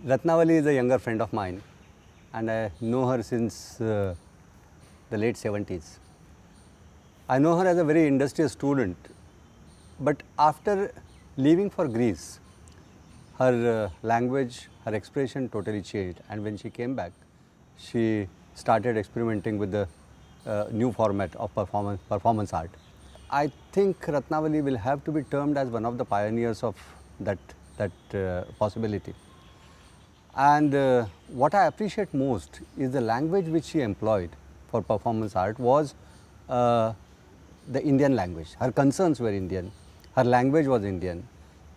Ratnabali is a younger friend of mine, and I know her since the late 70s. I know her as a very industrious student, but after leaving for Greece, her language, her expression totally changed, and when she came back, she started experimenting with the new format of performance art. I think Ratnabali will have to be termed as one of the pioneers of that possibility. And what I appreciate most is the language which she employed for performance art was the Indian language. Her concerns were Indian, her language was Indian,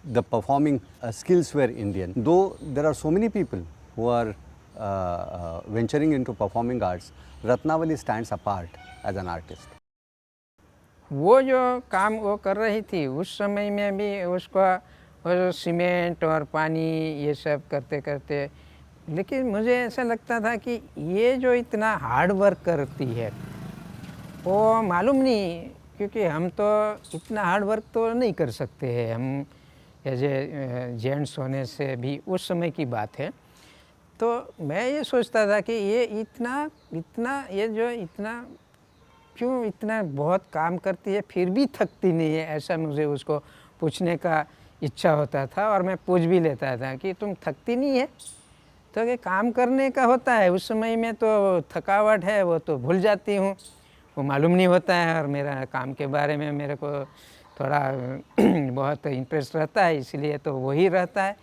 the performing skills were Indian. Though there are so many people who are venturing into performing arts, Ratnabali stands apart as an artist. वो जो काम वो कर रही थी उस समय में भी उसको सीमेंट और पानी ये सब करते करते, लेकिन मुझे ऐसा लगता था कि ये जो इतना हार्ड वर्क करती है वो मालूम नहीं, क्योंकि हम तो इतना हार्ड वर्क तो नहीं कर सकते हैं, हम एज ए जेंट्स होने से भी उस समय की बात है। तो मैं ये सोचता था कि ये इतना क्यों इतना बहुत काम करती है फिर भी थकती नहीं है, ऐसा मुझे उसको पूछने का इच्छा होता था। और मैं पूछ भी लेता था कि तुम थकती नहीं है? तो कि काम करने का होता है, उस समय में तो थकावट है वो तो भूल जाती हूँ, वो मालूम नहीं होता है, और मेरा काम के बारे में मेरे को थोड़ा बहुत इंटरेस्ट रहता है, इसलिए तो वही रहता है।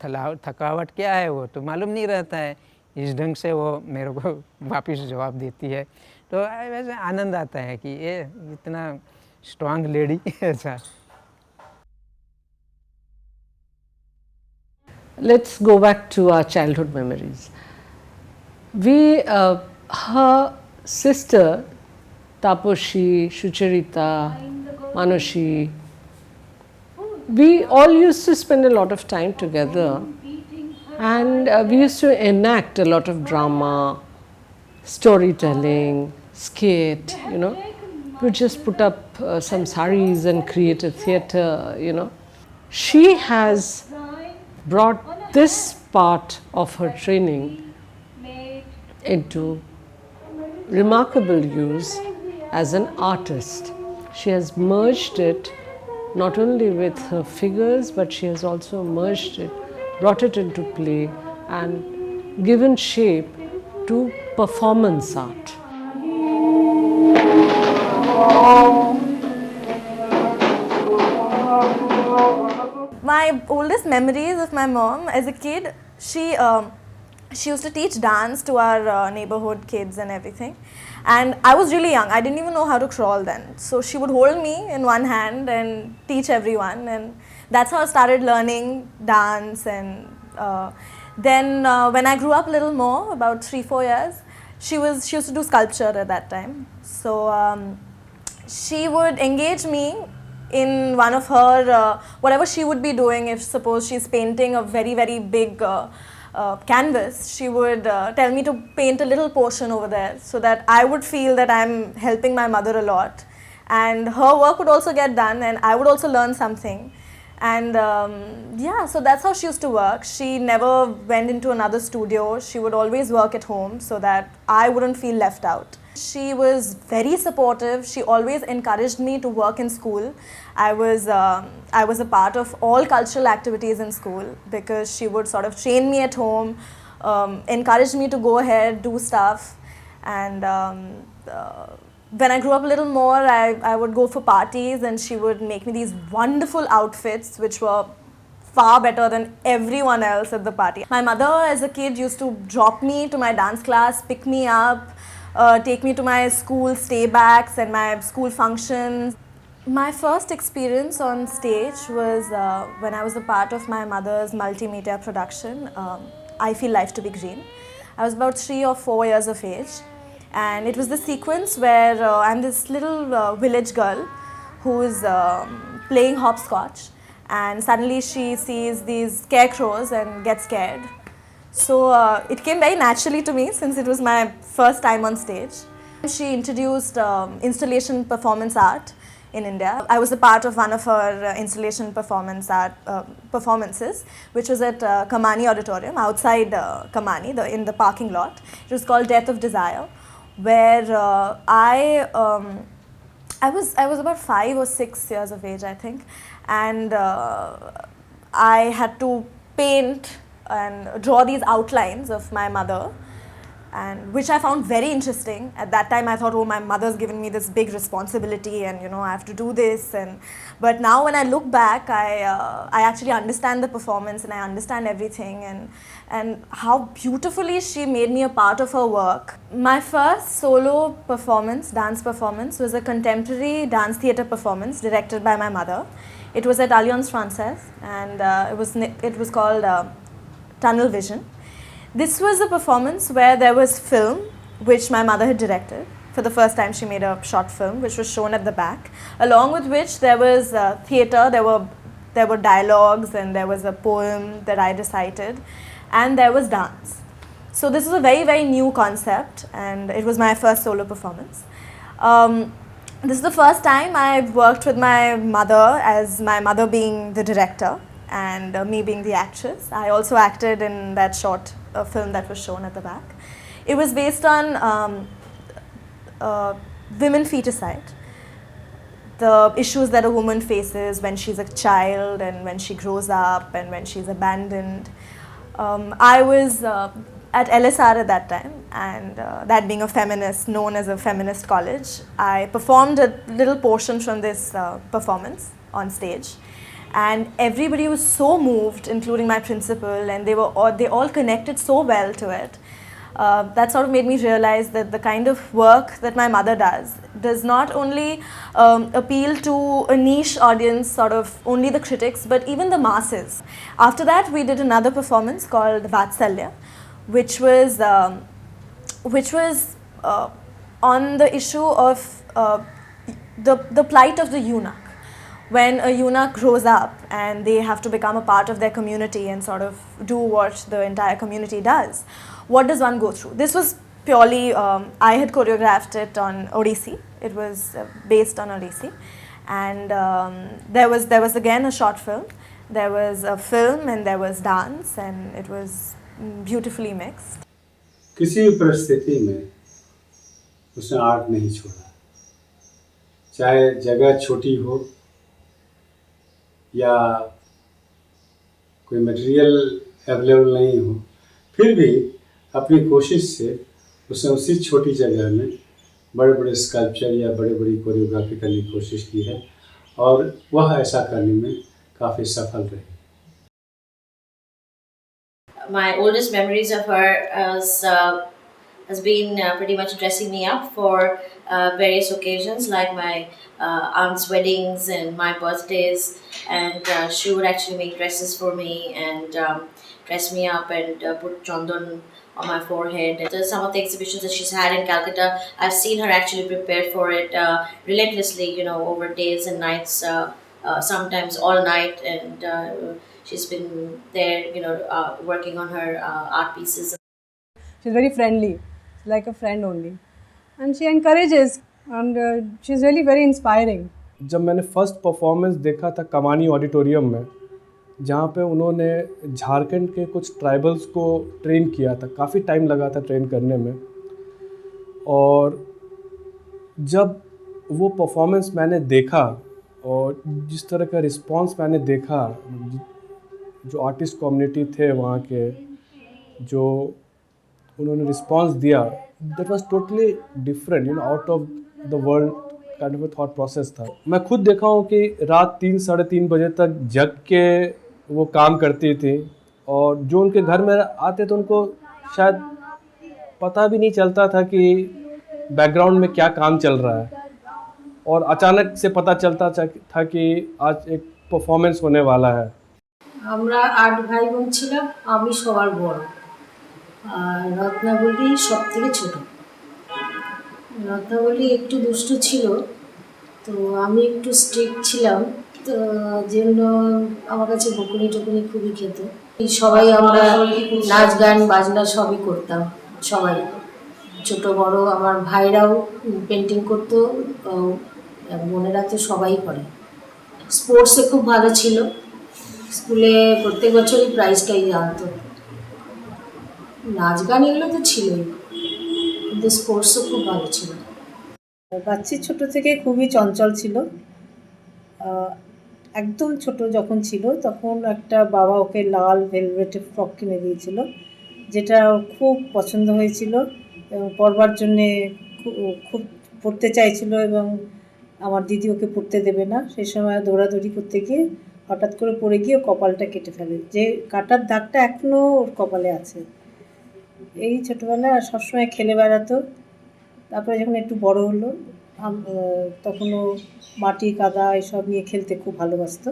थकावट क्या है वो तो मालूम नहीं रहता है। इस ढंग से वो मेरे को वापस जवाब देती है, तो वैसे आनंद आता है कि ये इतना स्ट्रांग लेडी ऐसा। Let's go back to our childhood memories. Her sister, Taposhi, Shucharita, Manushi, we all used to spend a lot of time together, and we used to enact a lot of drama, storytelling, skit, We just put up some saris and create a theatre, She has brought this part of her training into remarkable use as an artist. She has merged it not only with her figures, but she has also merged it, brought it into play, and given shape to performance art. My oldest memories of my mom as a kid, she used to teach dance to our neighborhood kids and everything. And I was really young, I didn't even know how to crawl then. So she would hold me in one hand and teach everyone, and that's how I started learning dance. And then when I grew up a little more, about 3-4 years, she used to do sculpture at that time. So she would engage me in one of her, whatever she would be doing. If suppose she's painting a very, very big canvas, she would tell me to paint a little portion over there, so that I would feel that I'm helping my mother a lot, and her work would also get done, and I would also learn something. And yeah, so that's how she used to work. She never went into another studio. She would always work at home so that I wouldn't feel left out. She was very supportive. She always encouraged me to work in school. I was a part of all cultural activities in school, because she would sort of train me at home, encourage me to go ahead, do stuff. And when I grew up a little more, I would go for parties, and she would make me these wonderful outfits which were far better than everyone else at the party. My mother as a kid used to drop me to my dance class, pick me up, take me to my school staybacks and my school functions. My first experience on stage was when I was a part of my mother's multimedia production, I Feel Life to be Green. I was about 3 or 4 years of age, and it was the sequence where I'm this little village girl who's playing hopscotch, and suddenly she sees these scarecrows and gets scared. So it came very naturally to me, since it was my first time on stage. She introduced installation performance art in India. I was a part of one of her installation performances, which was at Kamani Auditorium outside Kamani, in the parking lot. It was called Death of Desire, where I was about 5 or 6 years of age, I think, and I had to paint and draw these outlines of my mother, and which I found very interesting. At that time I thought, oh, my mother's given me this big responsibility and I have to do this. But now when I look back, I actually understand the performance and I understand everything, and how beautifully she made me a part of her work. My first solo performance, dance performance, was a contemporary dance theatre performance directed by my mother. It was at Alliance Francaise, and it was called Tunnel Vision. This was a performance where there was film, which my mother had directed. For the first time she made a short film, which was shown at the back, along with which there was theatre, there were dialogues, and there was a poem that I recited, and there was dance. So this was a very, very new concept, and it was my first solo performance. This is the first time I worked with my mother, as my mother being the director and me being the actress. I also acted in that short film that was shown at the back. It was based on women feticide, the issues that a woman faces when she's a child and when she grows up and when she's abandoned. I was at LSR at that time, and that being a feminist, known as a feminist college, I performed a little portion from this performance on stage, and everybody was so moved, including my principal, and they all connected so well to it. That sort of made me realize that the kind of work that my mother does not only appeal to a niche audience, sort of only the critics, but even the masses. After that, we did another performance called Vatsalya, which was on the issue of the plight of the eunuch. When a eunuch grows up and they have to become a part of their community and sort of do what the entire community does, what does one go through? This was purely, I had choreographed it on Odissi. It was based on Odissi. And there was again a short film. There was a film and there was dance, and it was beautifully mixed. किसी भी परिस्थिति में उसने art नहीं छोड़ा, चाहे जगह छोटी हो या कोई मटेरियल अवेलेबल नहीं हो, फिर भी अपनी कोशिश से उसने उसी छोटी जगह में बड़े बड़े स्कल्पचर या बड़ी बड़ी कोरियोग्राफी करने की कोशिश की है, और वह ऐसा करने में काफ़ी सफल रही. My oldest memories of her has been pretty much dressing me up for various occasions, like my aunt's weddings and my birthdays, and she would actually make dresses for me and dress me up and put chandan on my forehead. And some of the exhibitions that she's had in Calcutta, I've seen her actually prepare for it relentlessly, over days and nights, sometimes all night, and she's been there, working on her art pieces. She's very friendly, like a friend only, and she encourages, and she's really very inspiring. जब मैंने first performance देखा था कमानी auditorium में, जहाँ पे उन्होंने झारखंड के कुछ ट्राइबल्स को ट्रेन किया था, काफ़ी टाइम लगा था ट्रेन करने में, और जब वो परफॉर्मेंस मैंने देखा और जिस तरह का रिस्पांस मैंने देखा, जो आर्टिस्ट कम्युनिटी थे वहाँ के, जो उन्होंने रिस्पांस दिया, that was totally different, out of the world kind of thought process था. मैं खुद देखा हूँ कि रात 3 साढ़े 3 बजे तक जग के वो काम करती थी, और जो उनके घर में आते थे उनको शायद पता भी नहीं चलता था कि बैकग्राउंड में क्या काम चल रहा है, और अचानक से पता चलता था कि आज एक परफॉर्मेंस होने वाला है. আমরা 8 ভাই বোন ছিলাম, আমি সবার বড়, আর রত্নাবলী সবথেকে ছোট. রত্নাবলী একটু দুষ্টু ছিল, তো আমি একটু স্ট্রিক্ট ছিলাম, তো জন্য আমার কাছে বকুনি টকুনি খুবই খেত. সবাই আমরা নাচ গান বাজনা সবই করতাম, সবাই ছোট বড়. আমার ভাইরাও পেন্টিং করতো, বোনেরা তো সবাই করে। স্পোর্টসে খুব ভালো ছিল, স্কুলে প্রত্যেক বছরই প্রাইজটাই আনতো। নাচ গান এগুলো তো ছিলই, কিন্তু স্পোর্টসও খুব ভালো ছিল। বাচ্চি ছোট থেকে খুবই চঞ্চল ছিল। একদম ছোট যখন ছিল তখন একটা বাবা ওকে লাল ভেলভেটের ফ্রক কিনে দিয়েছিল, যেটা খুব পছন্দ হয়েছিল এবং পরবার জন্যে খুব পড়তে চাইছিল, এবং আমার দিদি ওকে পড়তে দেবে না। সেই সময় দৌড়াদৌড়ি করতে গিয়ে হঠাৎ করে পড়ে গিয়ে কপালটা কেটে ফেলে, যে কাটার দাগটা এখনও ওর কপালে আছে। এই ছোটোবেলায় সবসময় খেলে বেড়াতো। তারপরে যখন একটু বড় হলো তখনও মাটি কাদা এসব নিয়ে খেলতে খুব ভালোবাসতো,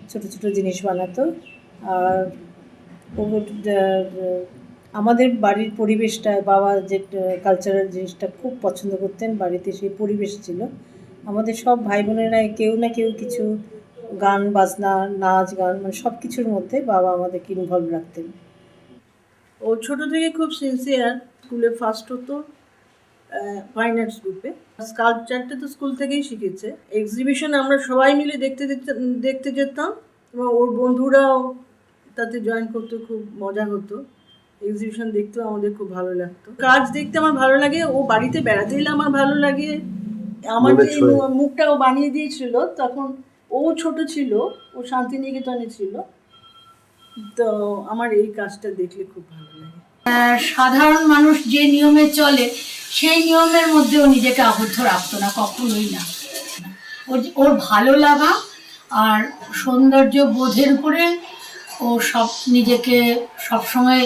ছোট ছোট জিনিস বানাতো। আর আমাদের বাড়ির পরিবেশটা, বাবা যে কালচারাল জিনিসটা খুব পছন্দ করতেন, বাড়িতে সেই পরিবেশ ছিল। আমাদের সব ভাই বোনেরা কেউ না কেউ কিছু গান বাজনা, নাচ গান, মানে সব কিছুর মধ্যে বাবা আমাদেরকে ইনভলভ রাখতেন। ও ছোট থেকে খুব সিনসিয়ার, স্কুলে ফার্স্ট হতো ফাইন আর্টস গ্রুপে। স্কাল্পচারটা তো স্কুল থেকেই শিখেছে। এক্সিবিশন আমরা সবাই মিলে দেখতে যেতাম, এবং ওর বন্ধুরাও তাতে জয়েন করতো, খুব মজা হতো। এক্সিবিশন দেখতেও আমাদের খুব ভালো লাগতো। কাজ দেখতে আমার ভালো লাগে, ও বাড়িতে বেড়াতে এলে আমার ভালো লাগে। আমার যে মুখটা ও বানিয়ে দিয়েছিল, তখন ও ছোট ছিল, ও শান্তিনিকেতনে ছিল, তো আমার এই কাজটা দেখলে খুব ভালো লাগে। সাধারণ মানুষ যে নিয়মে চলে সেই নিয়মের মধ্যেও নিজেকে আবদ্ধ রাখতো না, কখনোই না। ওর ভালো লাগা আর সৌন্দর্য বোধের উপরে ও নিজেকে সবসময়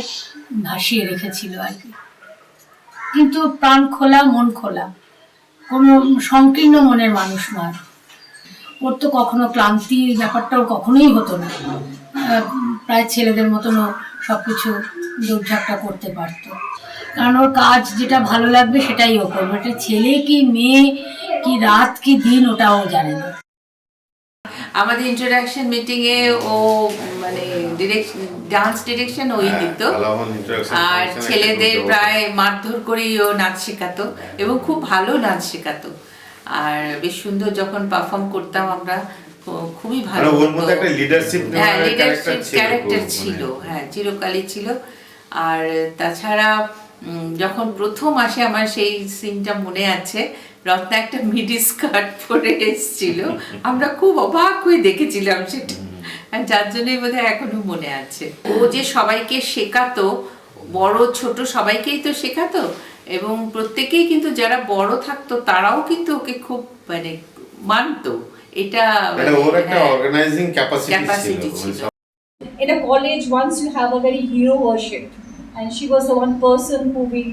ভাসিয়ে রেখেছিল আর কি। কিন্তু প্রাণ খোলা, মন খোলা, কোনো সংকীর্ণ মনের মানুষ নয়। ওর তো কখনো ক্লান্তির ব্যাপারটাও কখনোই হতো না, প্রায় ছেলেদের মতনও সব কিছু দৌড়ঝাঁপটা করতে পারতো, কারণ ওর কাজ যেটা ভালো লাগবে সেটাই ও করবে। এটা ছেলে কি মেয়ে কি রাত কি দিন ওটাও জানে না। আমাদের ইন্ট্রোডাকশন মিটিংয়ে ও মানে ডান্স ডিরেকশন ওই দিত, আর ছেলেদের প্রায় মারধর করেই ও নাচ শেখাতো, এবং খুব ভালো নাচ শেখাতো। আর বেশ সুন্দর যখন পারফর্ম করতাম আমরা, খুবই ভালো। লিডারশিপ ক্যারেক্টার ছিল, হ্যাঁ, চিরকালই ছিল। আর তাছাড়া যখন প্রথম আসে, আমার সেই সিনটা মনে আছে, রত্না একটা মিডি স্কার্ট পরে এসেছিল, আমরা খুব অবাক হয়ে দেখেছিলাম সেটা, যার জন্যই বোধহয় এখনো মনে আছে। ও যে সবাইকে শেখাতো, বড় ছোট সবাইকেই তো শেখাতো, এবং প্রত্যেকেই কিন্তু যারা বড় থাকতো তারাও কিন্তু ওকে খুব মানে মানতো। এটা ওর একটা অর্গানাইজিং ক্যাপাসিটি ছিল। In a college, once you have a very hero worship, and she was the one person who we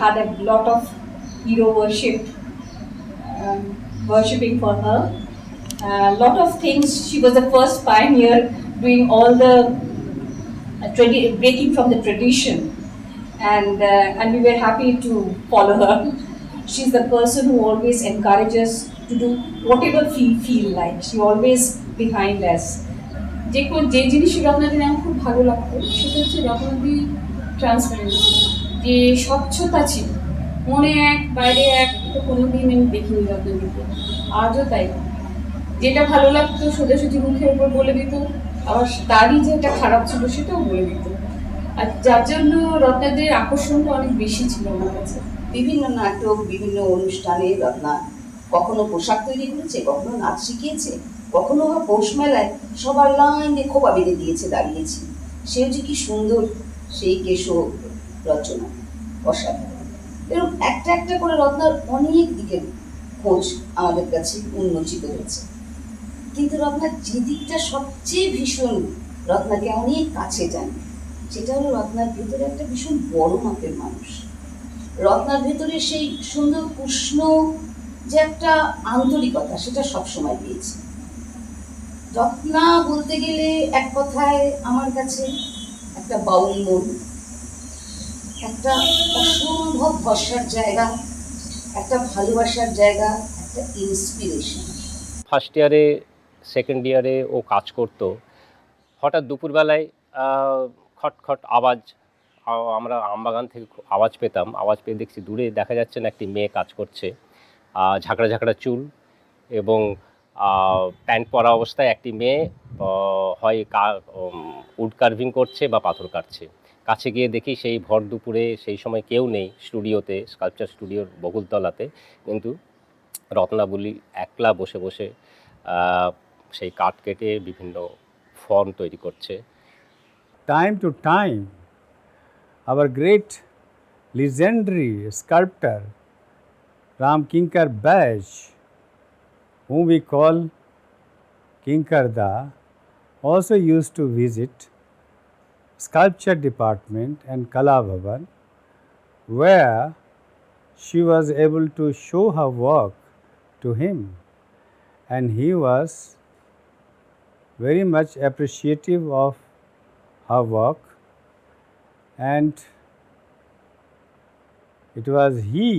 had a lot of hero worship, worshipping for her. A lot of things. She was the first pioneer doing all the breaking from the tradition, and we were happy to follow her. She's the person who always encourages to do whatever we feel like. She always behind us. যে জিনিসটা রত্নাদির আমার খুব ভালো লাগতো সেটা হচ্ছে রত্নাদির transparency, যে স্বচ্ছতা ছিল, মনে এক বাইরে এক, তো কোনোদিন আমি দেখিনি রত্নাদিকে। আজও তাই, যেটা ভালো লাগতো সোজাসুজি মুখের উপর বলে দিত, আবার তারই যেটা খারাপ ছিল সেটাও বলে দিত। আর যার জন্য রত্নাদের আকর্ষণটা অনেক বেশি ছিল আমার কাছে। বিভিন্ন নাটক, বিভিন্ন অনুষ্ঠানে রত্না কখনো পোশাক তৈরি করেছে, কখনো নাচ শিখিয়েছে, কখনো বা পৌষ মেলায় সবার লাইনে খোপা বেঁধে দিয়েছে, দাঁড়িয়েছে। সেও যে কি সুন্দর সেই কেশ রচনা, অসাধারণ। এরকম একটা একটা করে রত্নার অনেক দিকের খোঁজ আমাদের কাছে উন্মোচিত হয়েছে। কিন্তু রত্নার যে দিকটা সবচেয়ে ভীষণ রত্নাকে অনেক কাছে টানে, সেটা হলো রত্নার ভেতরে একটা ভীষণ বড় মাপের মানুষ। রত্নার ভেতরে সেই সুন্দর উষ্ণ যে একটা আন্তরিকতা, সেটা সবসময় পেয়েছি। রত্না বলতে গেলে এক কথায় আমার কাছে একটা বাউল মন, একটা অসম্ভব ভরসার জায়গা, একটা ভালোবাসার জায়গা, একটা ইন্সপিরেশন। ফার্স্ট ইয়ারে সেকেন্ড ইয়ারে ও কাজ করতো, হঠাৎ দুপুরবেলায় খটখট আওয়াজ, আমরা আমবাগান থেকে আওয়াজ পেতাম। আওয়াজ পেয়ে দেখছি দূরে দেখা যাচ্ছে না একটি মেয়ে কাজ করছে, ঝাঁকড়া ঝাঁকড়া চুল, এবং প্যান্ট পরা অবস্থায় একটি মেয়ে হয় উড কার্ভিং করছে বা পাথর কাটছে। কাছে গিয়ে দেখি সেই ভর দুপুরে সেই সময় কেউ নেই স্টুডিওতে, স্কাল্পচার স্টুডিওর বকুলতলাতে, কিন্তু রত্নাবলী একলা বসে বসে সেই কাঠ কেটে বিভিন্ন ফর্ম তৈরি করছে। Time to time, our great legendary sculptor Ram Kinkar Baij, whom we call Kinkarda, also used to visit sculpture department and Kala Bhavan, where she was able to show her work to him, and he was very much appreciative of her work, and it was he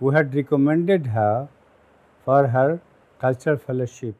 who had recommended her for her cultural fellowship.